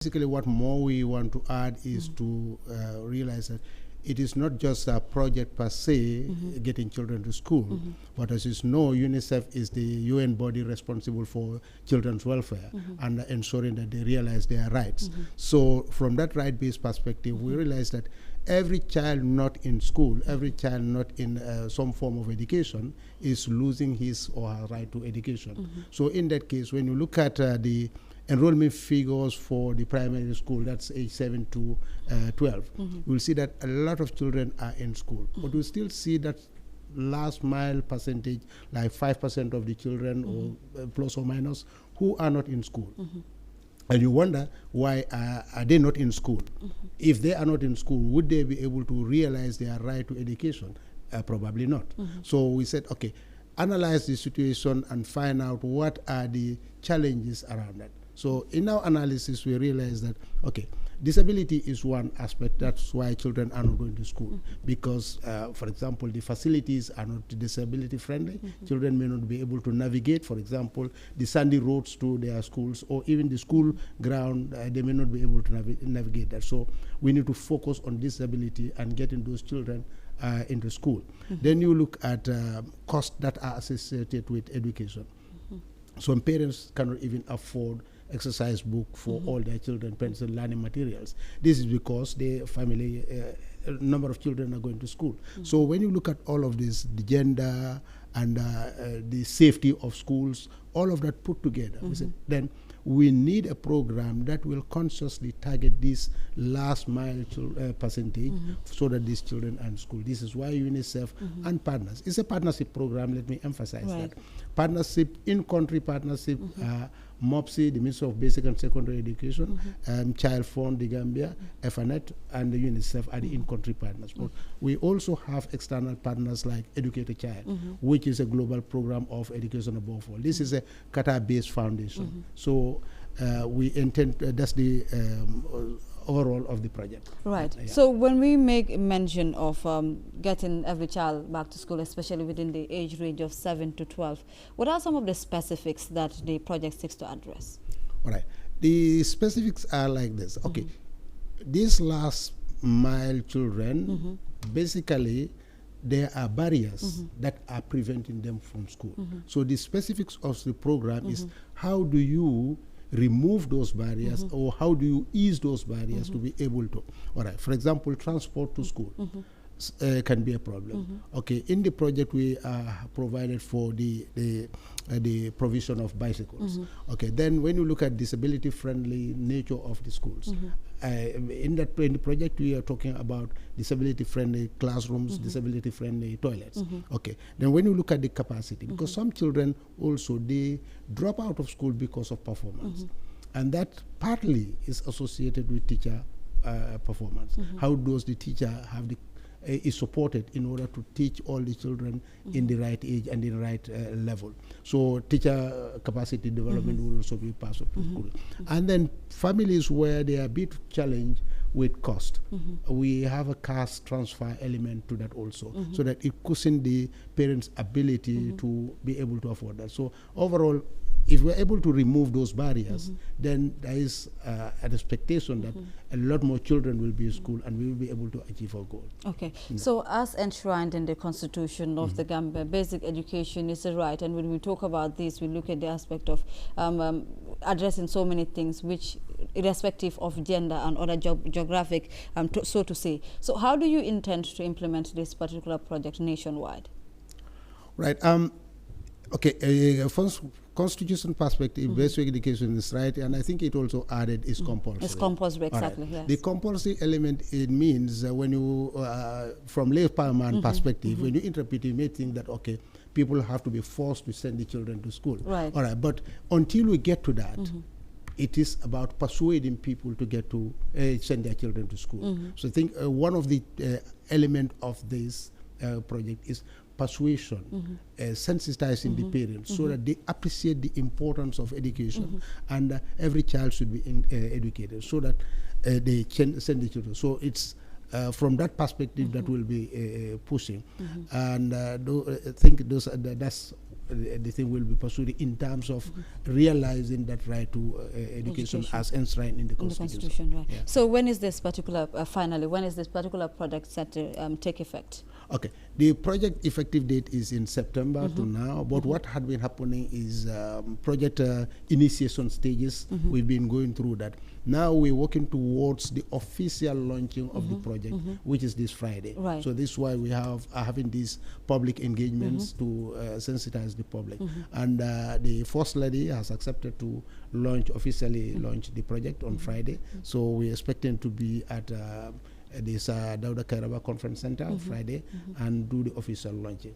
Basically, what more we want to add is to realize that it is not just a project per se, getting children to school, but as you know, UNICEF is the UN body responsible for children's welfare and ensuring that they realize their rights. So from that right-based perspective, we realize that every child not in school, every child not in some form of education is losing his or her right to education. So in that case, when you look at the enrollment figures for the primary school, that's age 7 to 12, you'll see that a lot of children are in school. But we still see that last mile percentage, like 5% of the children or plus or minus, who are not in school. And you wonder, why are they not in school? If they are not in school, would they be able to realize their right to education? Probably not. So we said, okay, analyze the situation and find out what are the challenges around that. So in our analysis, we realized that, okay, disability is one aspect. That's why children are not going to school. Because, for example, the facilities are not disability friendly. Children may not be able to navigate, for example, the sandy roads to their schools, or even the school ground, they may not be able to navigate that. So we need to focus on disability and getting those children into school. Then you look at costs that are associated with education. Some parents cannot even afford exercise book for all their children, pencil, learning materials. This is because the family, number of children are going to school. So when you look at all of this, the gender and the safety of schools, all of that put together, we said, then we need a program that will consciously target this last mile percentage so that these children are in school. This is why UNICEF and partners, it's a partnership program, let me emphasize that. Partnership, in-country partnership, MOPSI, the Ministry of Basic and Secondary Education, Child Fund, the Gambia, FNET, and the UNICEF are the in-country partners. But we also have external partners like Educate a Child, which is a global program of education above all. This is a Qatar-based foundation. So we intend, that's the overall of the project. Right. So when we make mention of getting every child back to school, especially within the age range of 7 to 12, what are some of the specifics that the project seeks to address? All right. The specifics are like this. Okay. These last mile children, basically, there are barriers that are preventing them from school. So the specifics of the program is, how do you remove those barriers, or how do you ease those barriers to be able to? All right, for example, transport to school can be a problem. Okay, in the project we provided for the provision of bicycles. Okay, then when you look at disability friendly nature of the schools, in the project we are talking about disability friendly classrooms, disability friendly toilets. Okay, then when you look at the capacity, because some children also, they drop out of school because of performance, and that partly is associated with teacher performance. How does the teacher have the is supported in order to teach all the children in the right age and in the right level. So teacher capacity development will also be part of the school. And then families where they are a bit challenged with cost, we have a cash transfer element to that also, so that it cushions the parents' ability to be able to afford that. So overall, if we're able to remove those barriers, then there is an expectation that a lot more children will be in school and we will be able to achieve our goal. Okay, so as enshrined in the Constitution of the Gambia, basic education is a right, and when we talk about this, we look at the aspect of addressing so many things, which irrespective of gender and other geographic, so to say. So how do you intend to implement this particular project nationwide? Right. Okay, first, Constitution perspective, basic education is right, and I think it also added is compulsory. It's compulsory, exactly. Right. Yes. The compulsory element, it means when you, from lay parliament perspective, when you interpret, you may think that, okay, people have to be forced to send the children to school. Right. All right, but until we get to that, it is about persuading people to get to send their children to school. So I think one of the element of this project is persuasion, sensitizing the parents so that they appreciate the importance of education, and every child should be educated so that they can send the children. So it's from that perspective that will be pushing, and I think that's the thing will be pursued in terms of realizing that right to education as enshrined in the Constitution. Right. Yeah. So when is this particular, finally, when is this particular project set to take effect? Okay, the project effective date is in September to now, but what had been happening is project initiation stages. We've been going through that. Now we're working towards the official launching of the project, which is this Friday. Right. So this is why we are having these public engagements to sensitize the public. And the First Lady has accepted to officially launch the project on Friday. So we're expecting to be at this Dauda Kairaba Conference Center on Friday and do the official launching.